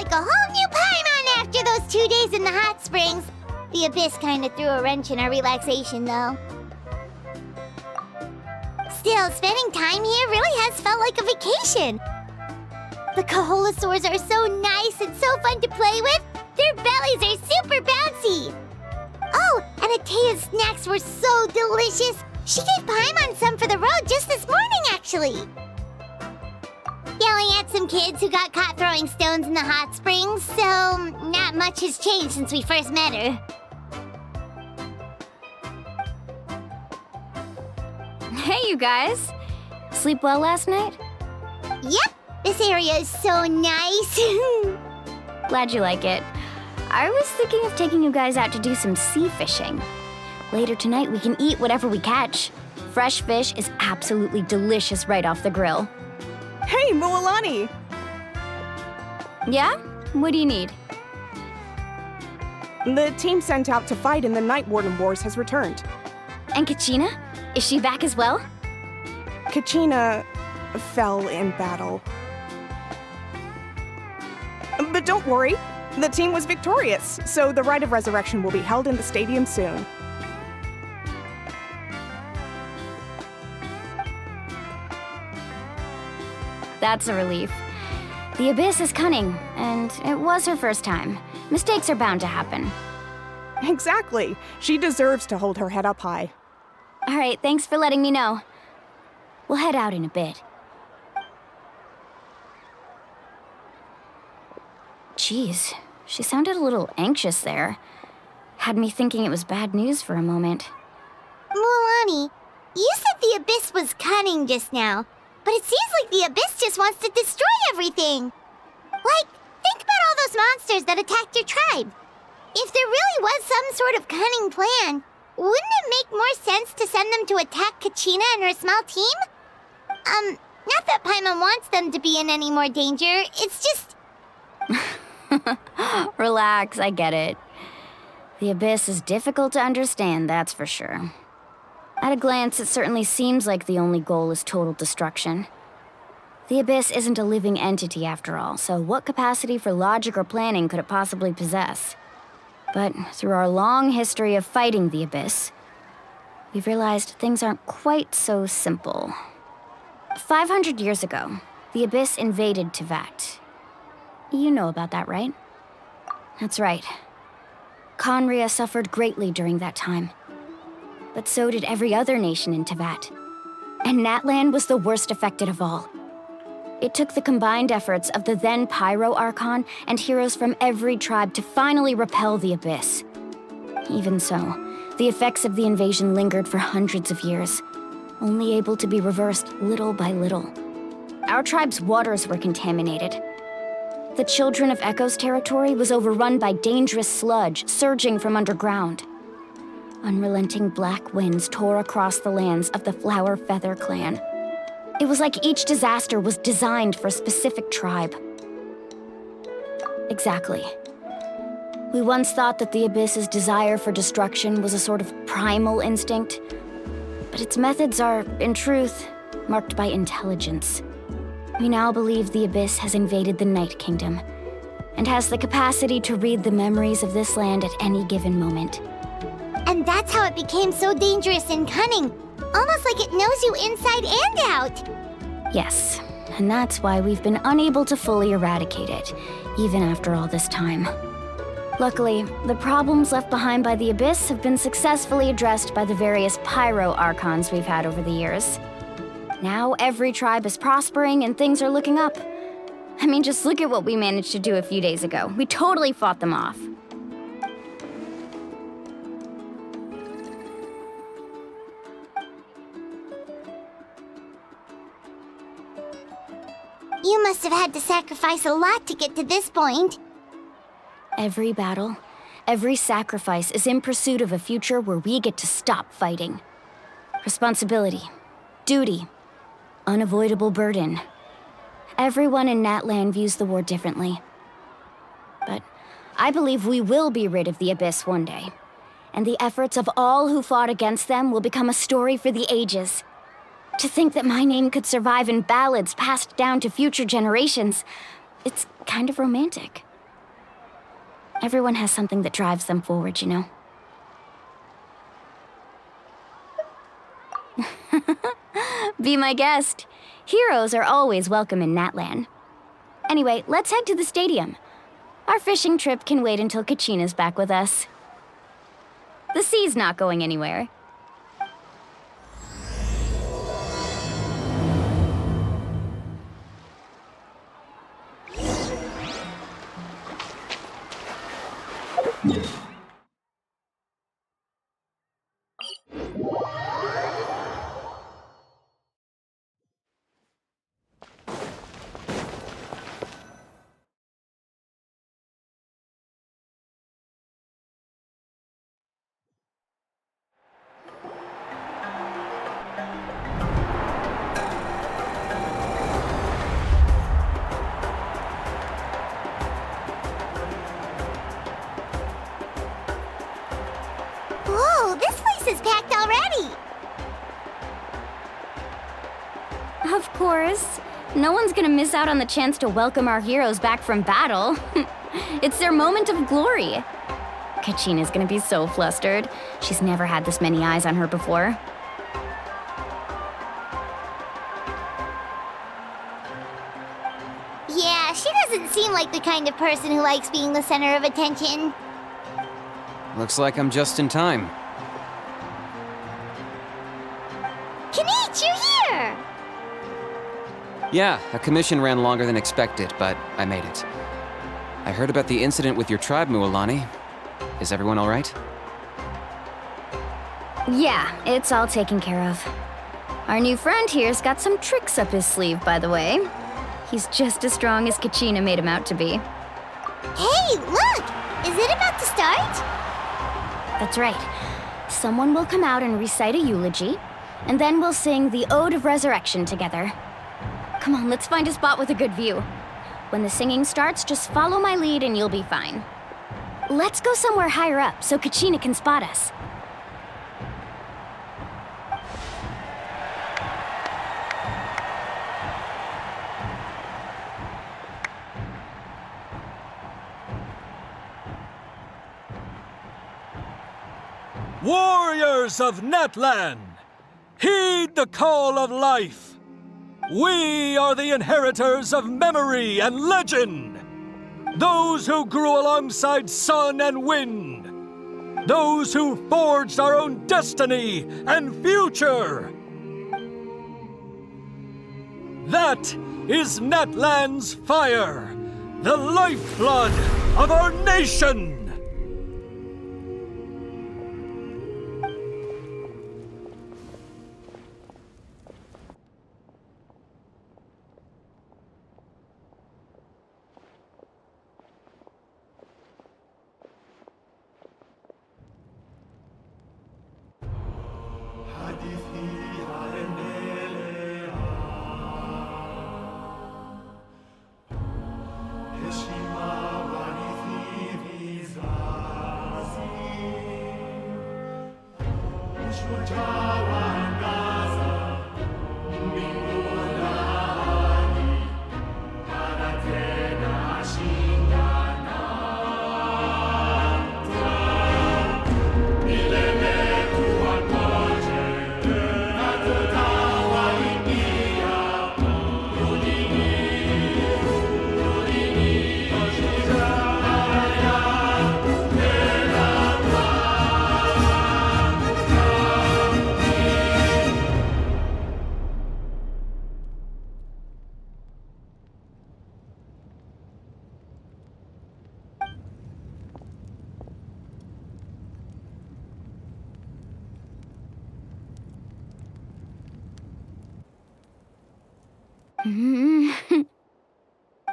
like a whole new Paimon after those 2 days in the hot springs. The Abyss kind of threw a wrench in our relaxation, though. Still, spending time here really has felt like a vacation. The Kaholosaurs are so nice and so fun to play with. Their bellies are super bouncy. Oh, and Atea's snacks were so delicious. She gave Paimon some for the road just this morning, actually. Yelling at some kids who got caught throwing stones in the hot springs, so not much has changed since we first met her. Hey, you guys. Sleep well last night? Yep, this area is so nice. Glad you like it. I was thinking of taking you guys out to do some sea fishing. Later tonight, we can eat whatever we catch. Fresh fish is absolutely delicious right off the grill. Hey, Mualani! Yeah? What do you need? The team sent out to fight in the Night Warden Wars has returned. And Kachina? Is she back as well? Kachina fell in battle. But don't worry, the team was victorious, so the Rite of Resurrection will be held in the stadium soon. That's a relief. The Abyss is cunning, and it was her first time. Mistakes are bound to happen. Exactly. She deserves to hold her head up high. All right, thanks for letting me know. We'll head out in a bit. Jeez, she sounded a little anxious there. Had me thinking it was bad news for a moment. Mualani, you said the Abyss was cunning just now, but it seems like the Abyss just wants to destroy everything. Like, think about all those monsters that attacked your tribe. If there really was some sort of cunning plan, wouldn't it make more sense to send them to attack Kachina and her small team? Not that Paimon wants them to be in any more danger, it's just... Relax, I get it. The Abyss is difficult to understand, that's for sure. At a glance, it certainly seems like the only goal is total destruction. The Abyss isn't a living entity after all, so what capacity for logic or planning could it possibly possess? But through our long history of fighting the Abyss, we've realized things aren't quite so simple. 500 years ago, the Abyss invaded Teyvat. You know about that, right? That's right. Conria suffered greatly during that time. But so did every other nation in Teyvat. And Natlan was the worst affected of all. It took the combined efforts of the then Pyro Archon and heroes from every tribe to finally repel the Abyss. Even so, the effects of the invasion lingered for hundreds of years, only able to be reversed little by little. Our tribe's waters were contaminated. The Children of Echo's territory was overrun by dangerous sludge surging from underground. Unrelenting black winds tore across the lands of the Flower Feather clan. It was like each disaster was designed for a specific tribe. Exactly. We once thought that the Abyss's desire for destruction was a sort of primal instinct, but its methods are, in truth, marked by intelligence. We now believe the Abyss has invaded the Night Kingdom, and has the capacity to read the memories of this land at any given moment. And that's how it became so dangerous and cunning. Almost like it knows you inside and out. Yes, and that's why we've been unable to fully eradicate it, even after all this time. Luckily, the problems left behind by the Abyss have been successfully addressed by the various Pyro Archons we've had over the years. Now every tribe is prospering and things are looking up. I mean, just look at what we managed to do a few days ago. We totally fought them off. You must have had to sacrifice a lot to get to this point. Every battle, every sacrifice is in pursuit of a future where we get to stop fighting. Responsibility, duty, unavoidable burden. Everyone in Natlan views the war differently. But I believe we will be rid of the Abyss one day, and the efforts of all who fought against them will become a story for the ages. To think that my name could survive in ballads passed down to future generations, it's kind of romantic. Everyone has something that drives them forward, you know? Be my guest. Heroes are always welcome in Natlan. Anyway, let's head to the stadium. Our fishing trip can wait until Kachina's back with us. The sea's not going anywhere. Whoa, this place is packed already! Of course. No one's gonna miss out on the chance to welcome our heroes back from battle. It's their moment of glory. Kachina's gonna be so flustered. She's never had this many eyes on her before. Yeah, she doesn't seem like the kind of person who likes being the center of attention. Looks like I'm just in time. Kanich, you're here! Yeah, a commission ran longer than expected, but I made it. I heard about the incident with your tribe, Mualani. Is everyone all right? Yeah, it's all taken care of. Our new friend here's got some tricks up his sleeve, by the way. He's just as strong as Kachina made him out to be. Hey, look! Is it about to start? That's right. Someone will come out and recite a eulogy, and then we'll sing the Ode of Resurrection together. Come on, let's find a spot with a good view. When the singing starts, just follow my lead and you'll be fine. Let's go somewhere higher up so Kachina can spot us. Warriors of Natlan, heed the call of life. We are the inheritors of memory and legend. Those who grew alongside sun and wind. Those who forged our own destiny and future. That is Natlan's fire, the lifeblood of our nation.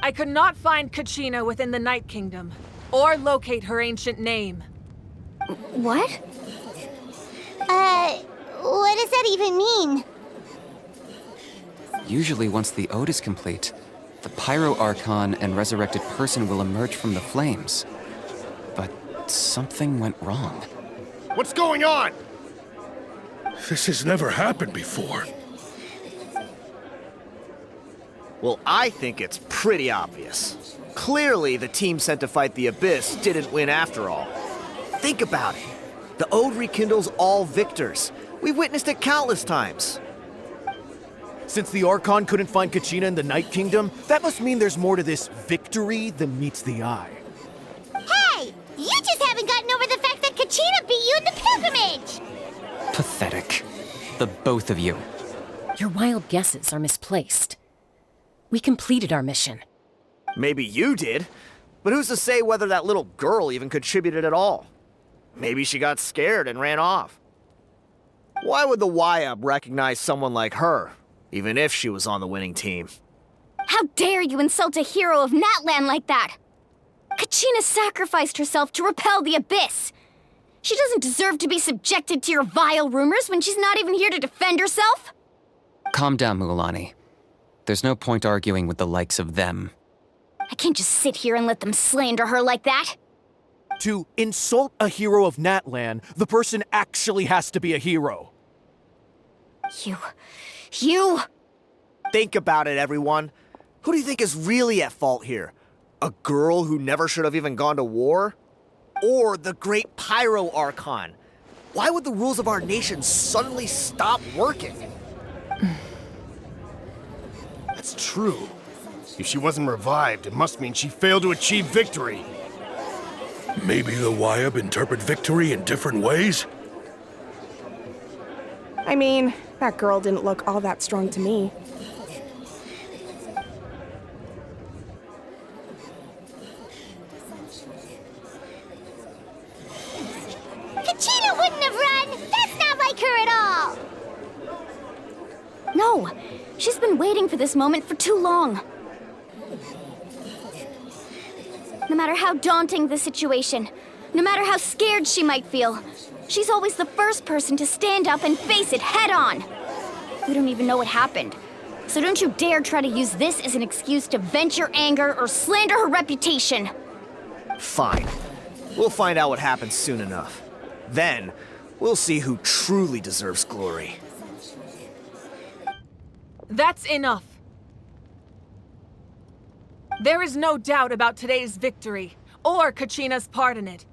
I could not find Kachina within the Night Kingdom, or locate her ancient name. What? What does that even mean? Usually once the ode is complete, the Pyro Archon and resurrected person will emerge from the flames. But something went wrong. What's going on? This has never happened before. Well, I think it's pretty obvious. Clearly, the team sent to fight the Abyss didn't win after all. Think about it. The Ode rekindles all victors. We've witnessed it countless times. Since the Archon couldn't find Kachina in the Night Kingdom, that must mean there's more to this victory than meets the eye. Hey! You just haven't gotten over the fact that Kachina beat you in the pilgrimage! Pathetic. The both of you. Your wild guesses are misplaced. We completed our mission. Maybe you did, but who's to say whether that little girl even contributed at all? Maybe she got scared and ran off. Why would the YUB recognize someone like her, even if she was on the winning team? How dare you insult a hero of Natlan like that? Kachina sacrificed herself to repel the Abyss. She doesn't deserve to be subjected to your vile rumors when she's not even here to defend herself. Calm down, Mualani. There's no point arguing with the likes of them. I can't just sit here and let them slander her like that. To insult a hero of Natlan, the person actually has to be a hero. You... Think about it, everyone. Who do you think is really at fault here? A girl who never should have even gone to war? Or the great Pyro Archon? Why would the rules of our nation suddenly stop working? That's true. If she wasn't revived, it must mean she failed to achieve victory. Maybe the YUB interpret victory in different ways? I mean, that girl didn't look all that strong to me. Kachina wouldn't have run! That's not like her at all! No, she's been waiting for this moment for too long. No matter how daunting the situation, no matter how scared she might feel, she's always the first person to stand up and face it head on. We don't even know what happened, so don't you dare try to use this as an excuse to vent your anger or slander her reputation. Fine. We'll find out what happens soon enough. Then, we'll see who truly deserves glory. That's enough. There is no doubt about today's victory, or Kachina's part in it.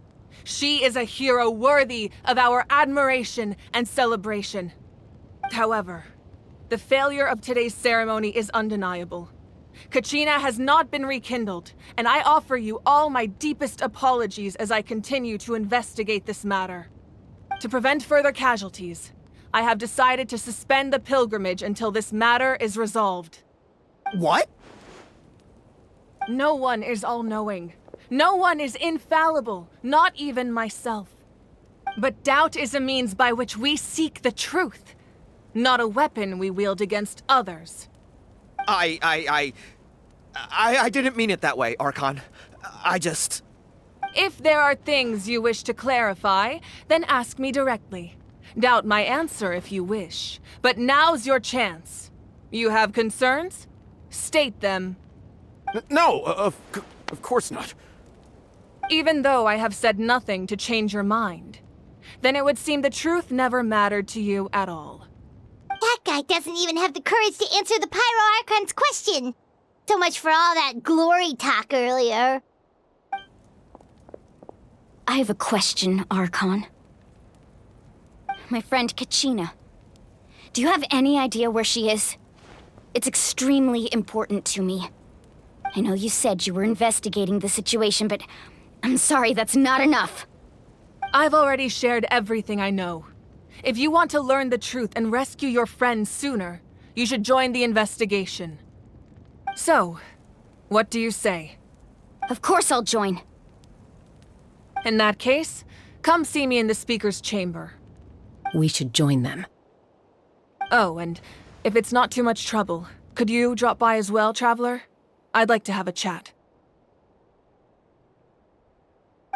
She is a hero worthy of our admiration and celebration. However, the failure of today's ceremony is undeniable. Kachina has not been rekindled, and I offer you all my deepest apologies as I continue to investigate this matter. To prevent further casualties, I have decided to suspend the pilgrimage until this matter is resolved. What? No one is all-knowing. No one is infallible, not even myself. But doubt is a means by which we seek the truth, not a weapon we wield against others. I didn't mean it that way, Archon. I just... If there are things you wish to clarify, then ask me directly. Doubt my answer if you wish, but now's your chance. You have concerns? State them. No, of course not. Even though I have said nothing to change your mind, then it would seem the truth never mattered to you at all. That guy doesn't even have the courage to answer the Pyro Archon's question. So much for all that glory talk earlier. I have a question, Archon. My friend Kachina. Do you have any idea where she is? It's extremely important to me. I know you said you were investigating the situation, but I'm sorry, that's not enough. I've already shared everything I know. If you want to learn the truth and rescue your friend sooner, you should join the investigation. So, what do you say? Of course I'll join. In that case, come see me in the speaker's chamber. We should join them. Oh, and if it's not too much trouble, could you drop by as well, Traveler? I'd like to have a chat.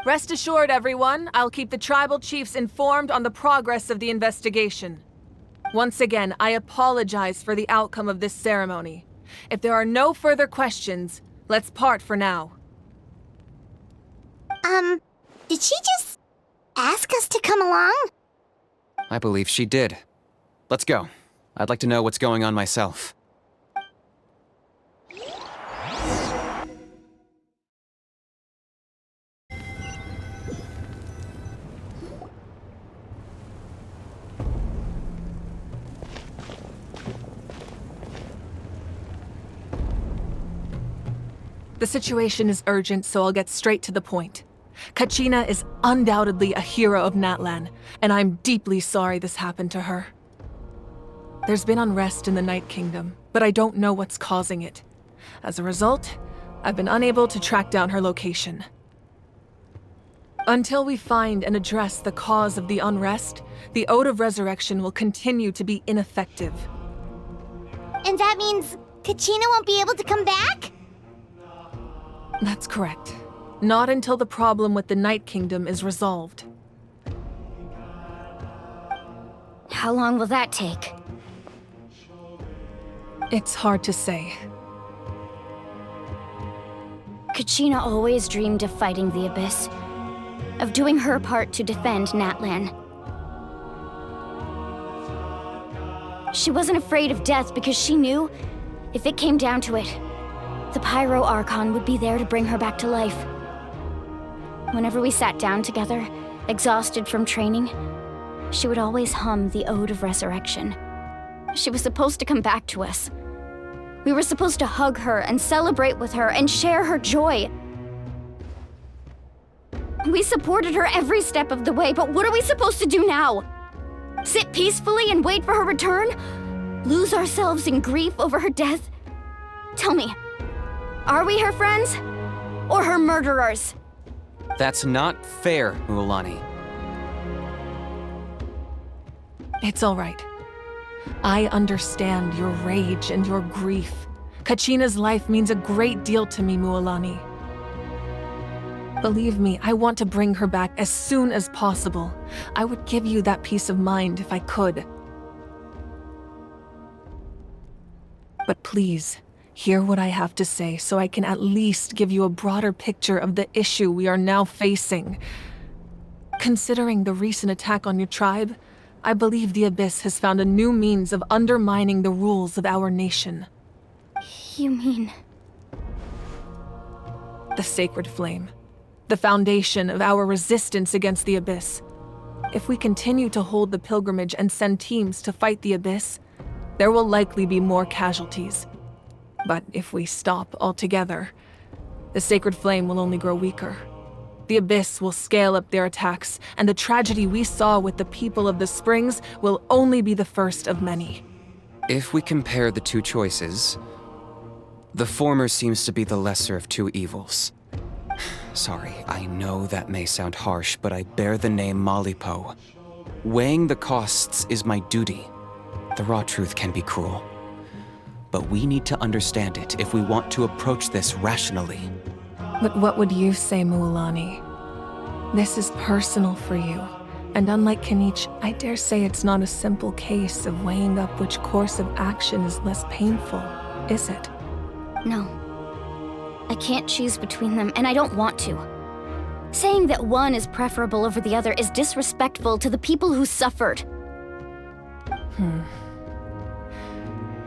Rest assured, everyone, I'll keep the tribal chiefs informed on the progress of the investigation. Once again, I apologize for the outcome of this ceremony. If there are no further questions, let's part for now. Did she just ask us to come along? I believe she did. Let's go. I'd like to know what's going on myself. The situation is urgent, so I'll get straight to the point. Kachina is undoubtedly a hero of Natlan, and I'm deeply sorry this happened to her. There's been unrest in the Night Kingdom, but I don't know what's causing it. As a result, I've been unable to track down her location. Until we find and address the cause of the unrest, the Ode of Resurrection will continue to be ineffective. And that means Kachina won't be able to come back? That's correct. Not until the problem with the Night Kingdom is resolved. How long will that take? It's hard to say. Kachina always dreamed of fighting the Abyss, of doing her part to defend Natlan. She wasn't afraid of death because she knew, if it came down to it, the Pyro Archon would be there to bring her back to life. Whenever we sat down together, exhausted from training, she would always hum the Ode of Resurrection. She was supposed to come back to us. We were supposed to hug her and celebrate with her and share her joy. We supported her every step of the way, but what are we supposed to do now? Sit peacefully and wait for her return? Lose ourselves in grief over her death? Tell me, are we her friends? Or her murderers? That's not fair, Mualani. It's all right. I understand your rage and your grief. Kachina's life means a great deal to me, Mualani. Believe me, I want to bring her back as soon as possible. I would give you that peace of mind if I could. But please, hear what I have to say so I can at least give you a broader picture of the issue we are now facing. Considering the recent attack on your tribe, I believe the Abyss has found a new means of undermining the rules of our nation. You mean... The Sacred Flame. The foundation of our resistance against the Abyss. If we continue to hold the pilgrimage and send teams to fight the Abyss, there will likely be more casualties. But if we stop altogether, the Sacred Flame will only grow weaker. The Abyss will scale up their attacks, and the tragedy we saw with the people of the Springs will only be the first of many. If we compare the two choices, the former seems to be the lesser of two evils. Sorry, I know that may sound harsh, but I bear the name Malipo. Weighing the costs is my duty. The raw truth can be cruel. But we need to understand it if we want to approach this rationally. But what would you say, Mualani? This is personal for you, and unlike Kanich, I dare say it's not a simple case of weighing up which course of action is less painful, is it? No. I can't choose between them, and I don't want to. Saying that one is preferable over the other is disrespectful to the people who suffered.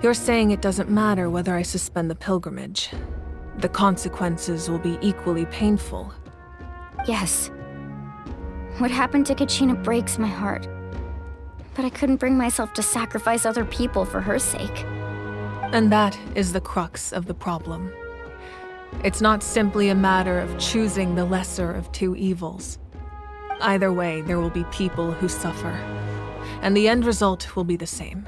You're saying it doesn't matter whether I suspend the pilgrimage. The consequences will be equally painful. Yes. What happened to Kachina breaks my heart. But I couldn't bring myself to sacrifice other people for her sake. And that is the crux of the problem. It's not simply a matter of choosing the lesser of two evils. Either way, there will be people who suffer. And the end result will be the same.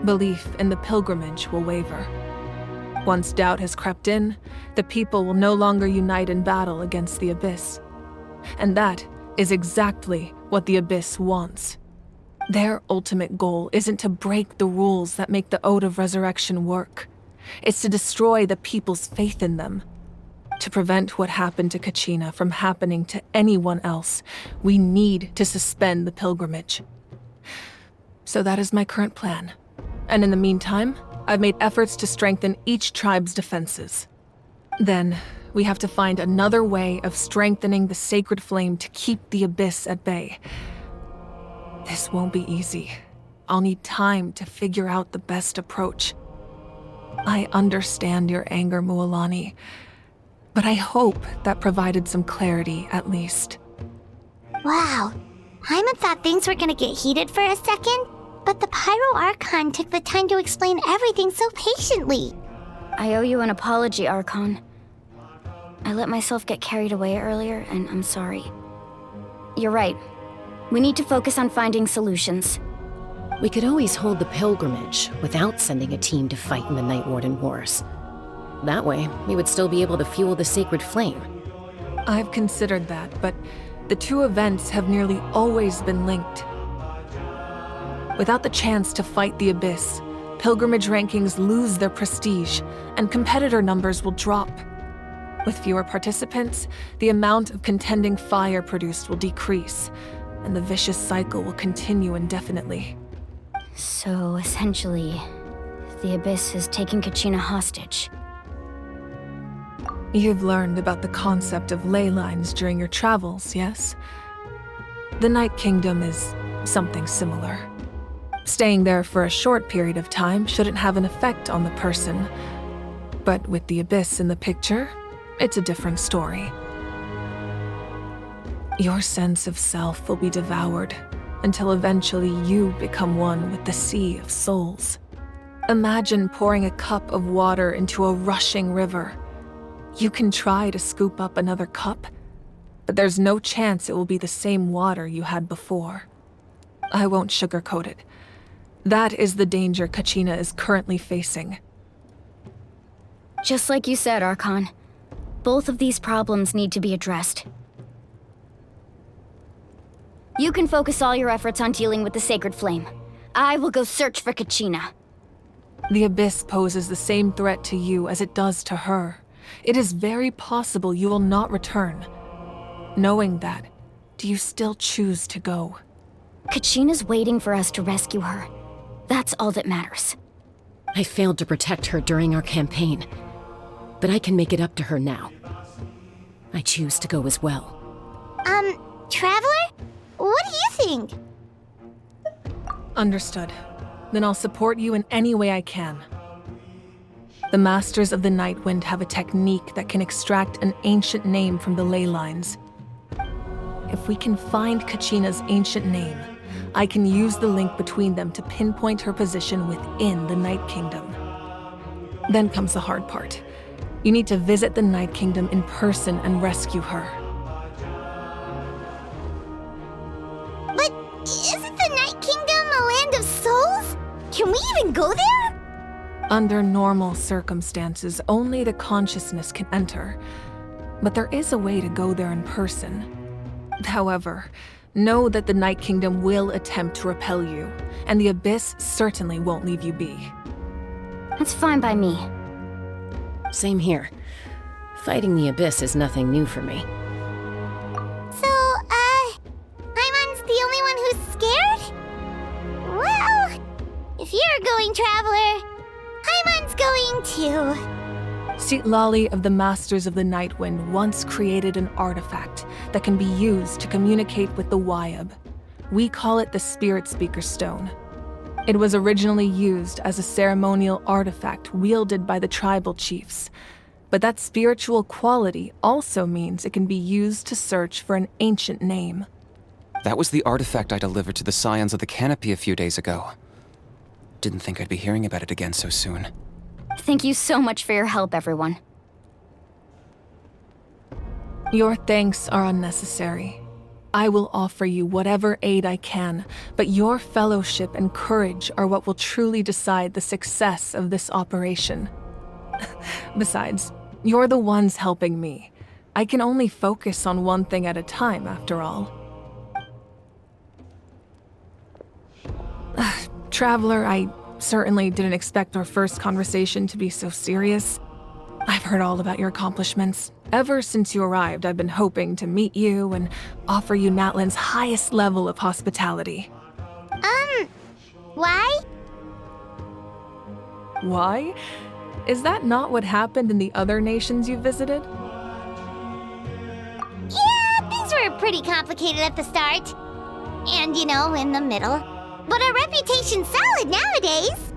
Belief in the pilgrimage will waver. Once doubt has crept in, the people will no longer unite in battle against the Abyss. And that is exactly what the Abyss wants. Their ultimate goal isn't to break the rules that make the Ode of Resurrection work. It's to destroy the people's faith in them. To prevent what happened to Kachina from happening to anyone else, we need to suspend the pilgrimage. So that is my current plan. And in the meantime, I've made efforts to strengthen each tribe's defenses. Then, we have to find another way of strengthening the Sacred Flame to keep the Abyss at bay. This won't be easy. I'll need time to figure out the best approach. I understand your anger, Mualani, but I hope that provided some clarity at least. Wow. Hyman thought things were gonna get heated for a second, but the Pyro Archon took the time to explain everything so patiently. I owe you an apology, Archon. I let myself get carried away earlier, and I'm sorry. You're right. We need to focus on finding solutions. We could always hold the pilgrimage without sending a team to fight in the Night Warden Wars. That way, we would still be able to fuel the sacred flame. I've considered that, but the two events have nearly always been linked. Without the chance to fight the Abyss, pilgrimage rankings lose their prestige, and competitor numbers will drop. With fewer participants, the amount of contending fire produced will decrease, and the vicious cycle will continue indefinitely. So, essentially, the Abyss is taking Kachina hostage. You've learned about the concept of ley lines during your travels, yes? The Night Kingdom is something similar. Staying there for a short period of time shouldn't have an effect on the person. But with the Abyss in the picture, it's a different story. Your sense of self will be devoured until eventually you become one with the sea of souls. Imagine pouring a cup of water into a rushing river. You can try to scoop up another cup, but there's no chance it will be the same water you had before. I won't sugarcoat it. That is the danger Kachina is currently facing. Just like you said, Archon. Both of these problems need to be addressed. You can focus all your efforts on dealing with the Sacred Flame. I will go search for Kachina. The Abyss poses the same threat to you as it does to her. It is very possible you will not return. Knowing that, do you still choose to go? Kachina's waiting for us to rescue her. That's all that matters. I failed to protect her during our campaign, but I can make it up to her now. I choose to go as well. Traveler? What do you think? Understood. Then I'll support you in any way I can. The Masters of the Nightwind have a technique that can extract an ancient name from the ley lines. If we can find Kachina's ancient name, I can use the link between them to pinpoint her position within the Night Kingdom. Then comes the hard part. You need to visit the Night Kingdom in person and rescue her. But isn't the Night Kingdom a land of souls? Can we even go there? Under normal circumstances, only the consciousness can enter. But there is a way to go there in person. However, know that the Night Kingdom will attempt to repel you, and the Abyss certainly won't leave you be. That's fine by me. Same here. Fighting the Abyss is nothing new for me. So, Paimon's the only one who's scared? Well, if you're going, Traveler, Paimon's going too. Citlali of the Masters of the Nightwind once created an artifact that can be used to communicate with the Wyab. We call it the Spirit Speaker Stone. It was originally used as a ceremonial artifact wielded by the tribal chiefs, but that spiritual quality also means it can be used to search for an ancient name. That was the artifact I delivered to the Scions of the Canopy a few days ago. Didn't think I'd be hearing about it again so soon. Thank you so much for your help, everyone. Your thanks are unnecessary. I will offer you whatever aid I can, but your fellowship and courage are what will truly decide the success of this operation. Besides, you're the ones helping me. I can only focus on one thing at a time, after all. Traveler, I certainly didn't expect our first conversation to be so serious. I've heard all about your accomplishments. Ever since you arrived, I've been hoping to meet you and offer you Natlan's highest level of hospitality. Why? Why? Is that not what happened in the other nations you visited? Yeah, things were pretty complicated at the start. And, in the middle. But our reputation's solid nowadays.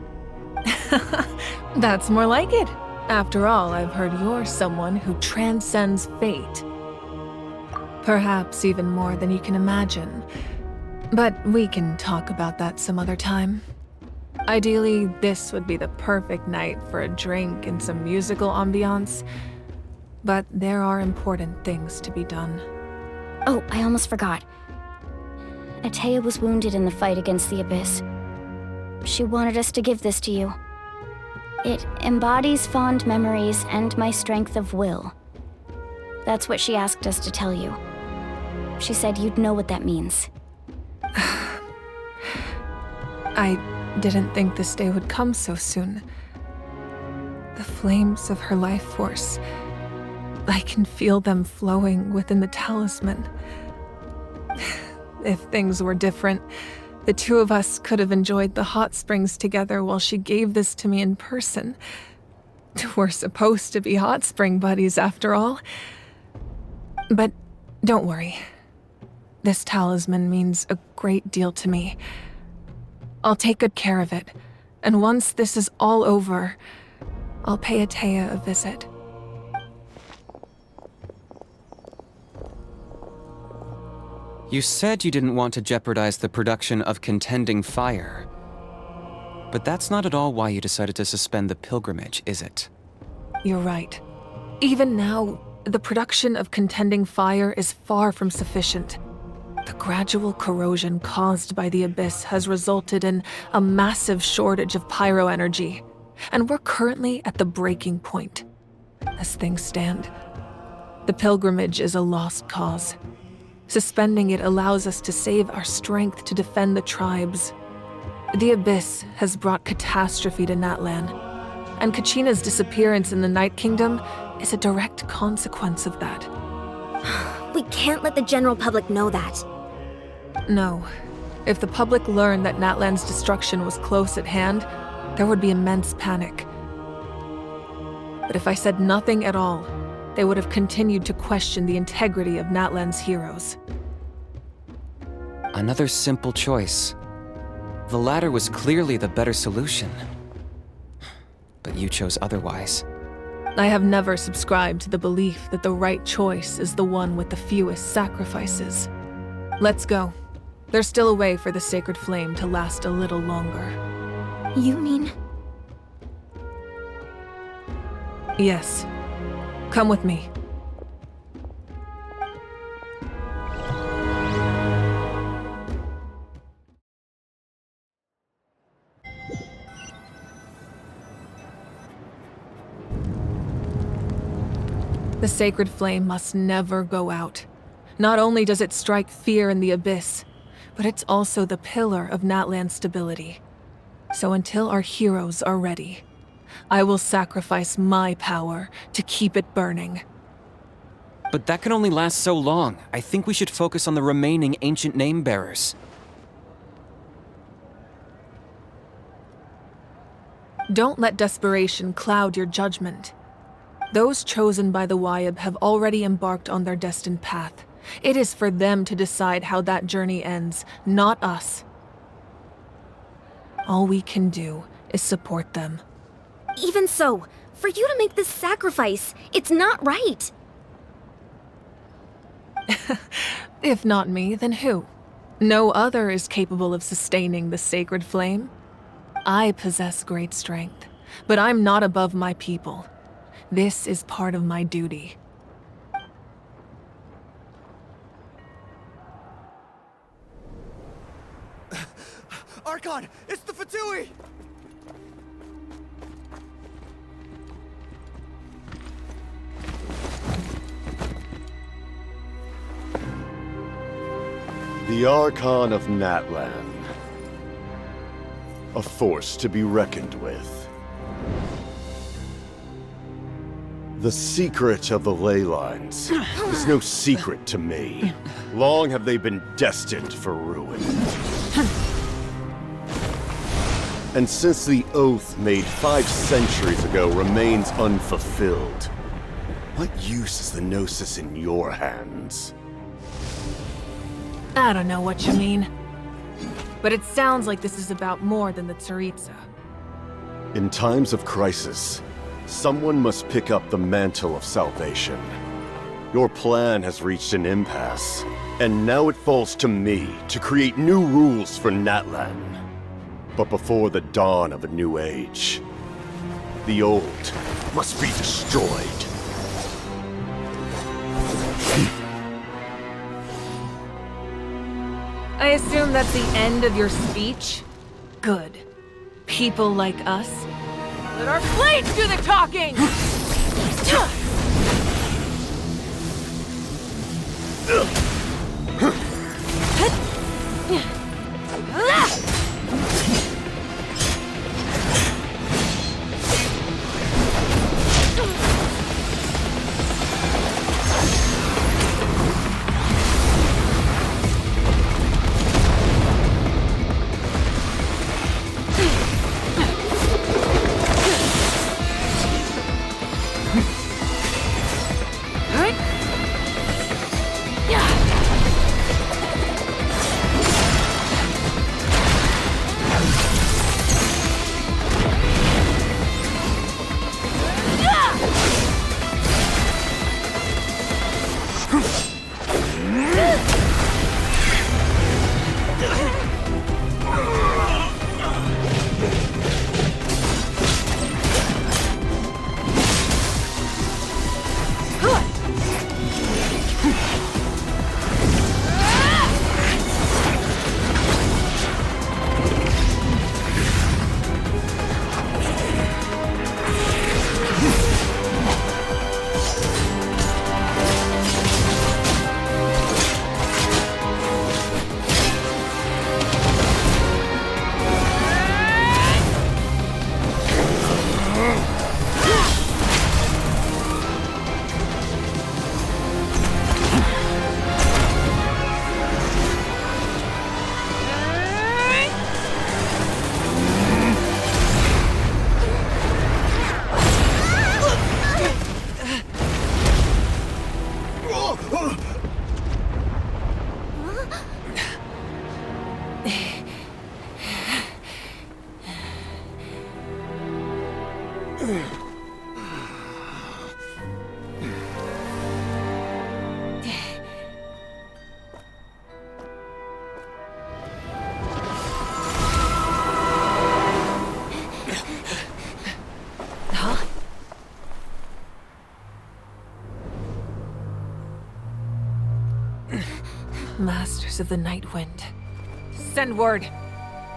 That's more like it. After all, I've heard you're someone who transcends fate. Perhaps even more than you can imagine. But we can talk about that some other time. Ideally, this would be the perfect night for a drink and some musical ambiance. But there are important things to be done. Oh, I almost forgot. Atea was wounded in the fight against the Abyss. She wanted us to give this to you. It embodies fond memories and my strength of will. That's what she asked us to tell you. She said you'd know what that means. I didn't think this day would come so soon. The flames of her life force. I can feel them flowing within the talisman. If things were different, the two of us could have enjoyed the hot springs together while she gave this to me in person. We're supposed to be hot spring buddies after all. But don't worry. This talisman means a great deal to me. I'll take good care of it, and once this is all over, I'll pay Atea a visit. You said you didn't want to jeopardize the production of Contending Fire. But that's not at all why you decided to suspend the pilgrimage, is it? You're right. Even now, the production of Contending Fire is far from sufficient. The gradual corrosion caused by the Abyss has resulted in a massive shortage of pyro energy, and we're currently at the breaking point. As things stand, the pilgrimage is a lost cause. Suspending it allows us to save our strength to defend the tribes. The Abyss has brought catastrophe to Natlan, and Kachina's disappearance in the Night Kingdom is a direct consequence of that. We can't let the general public know that. No. If the public learned that Natlan's destruction was close at hand, there would be immense panic. But if I said nothing at all, they would have continued to question the integrity of Natlan's heroes. Another simple choice. The latter was clearly the better solution. But you chose otherwise. I have never subscribed to the belief that the right choice is the one with the fewest sacrifices. Let's go. There's still a way for the sacred flame to last a little longer. You mean? Yes. Come with me. The sacred flame must never go out. Not only does it strike fear in the Abyss, but it's also the pillar of Natlan's stability. So until our heroes are ready, I will sacrifice my power to keep it burning. But that can only last so long. I think we should focus on the remaining ancient name-bearers. Don't let desperation cloud your judgment. Those chosen by the Wyab have already embarked on their destined path. It is for them to decide how that journey ends, not us. All we can do is support them. Even so, for you to make this sacrifice, it's not right. If not me, then who? No other is capable of sustaining the sacred flame. I possess great strength, but I'm not above my people. This is part of my duty. Archon, it's the Fatui! The Archon of Natlan. A force to be reckoned with. The secret of the ley lines is no secret to me. Long have they been destined for ruin. And since the oath made 5 centuries ago remains unfulfilled, what use is the Gnosis in your hands? I don't know what you mean. But it sounds like this is about more than the Tsaritsa. In times of crisis, someone must pick up the mantle of salvation. Your plan has reached an impasse, and now it falls to me to create new rules for Natlan. But before the dawn of a new age, the old must be destroyed. I assume that's the end of your speech? Good. People like us. Let our blades do the talking! Masters of the Night Wind. Send word.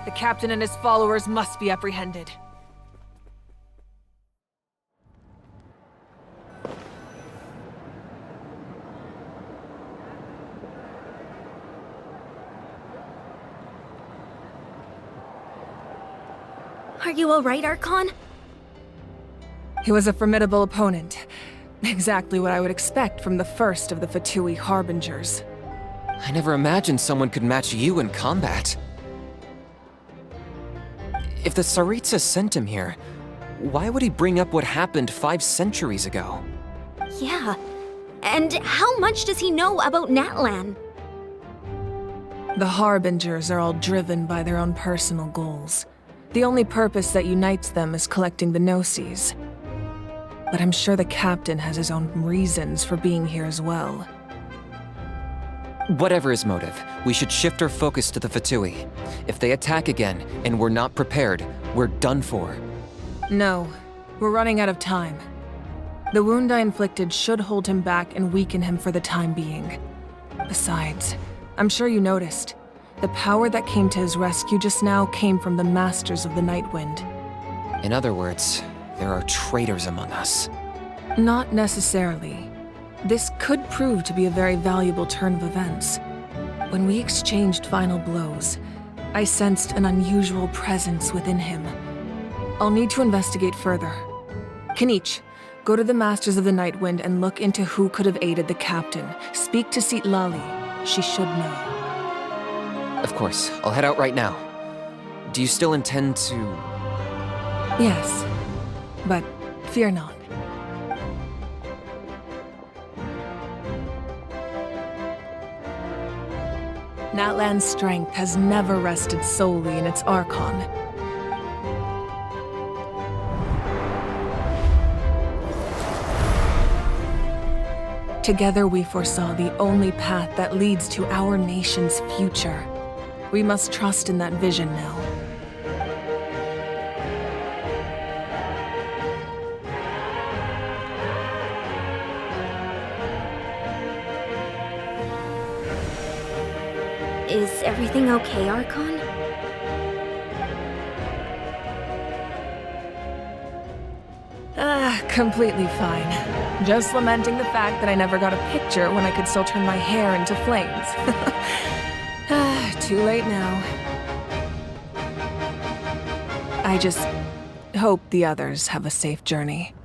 The captain and his followers must be apprehended. Are you alright, Archon? He was a formidable opponent. Exactly what I would expect from the first of the Fatui Harbingers. I never imagined someone could match you in combat. If the Tsaritsa sent him here, why would he bring up what happened 5 centuries ago? Yeah. And how much does he know about Natlan? The Harbingers are all driven by their own personal goals. The only purpose that unites them is collecting the Gnosis. But I'm sure the captain has his own reasons for being here as well. Whatever his motive, we should shift our focus to the Fatui. If they attack again, and we're not prepared, we're done for. No, we're running out of time. The wound I inflicted should hold him back and weaken him for the time being. Besides, I'm sure you noticed, the power that came to his rescue just now came from the Masters of the Night Wind. In other words, there are traitors among us. Not necessarily. This could prove to be a very valuable turn of events. When we exchanged final blows, I sensed an unusual presence within him. I'll need to investigate further. Kenichi, go to the Masters of the Night Wind and look into who could have aided the captain. Speak to Citlali. She should know. Of course, I'll head out right now. Do you still intend to... Yes, but fear not. Natlan's strength has never rested solely in its Archon. Together we foresaw the only path that leads to our nation's future. We must trust in that vision now. Is Is everything okay, Archon? Completely fine. Just lamenting the fact that I never got a picture when I could still turn my hair into flames. Too late now. I just hope the others have a safe journey.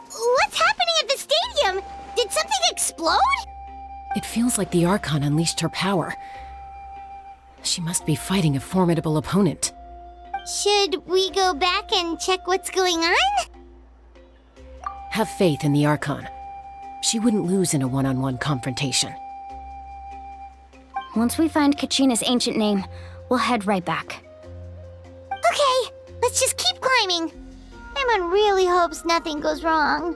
What's happening at the stadium? Did something explode? It feels like the Archon unleashed her power. She must be fighting a formidable opponent. Should we go back and check what's going on? Have faith in the Archon. She wouldn't lose in a one-on-one confrontation. Once we find Kachina's ancient name, we'll head right back. Okay, let's just keep climbing. Everyone really hopes nothing goes wrong.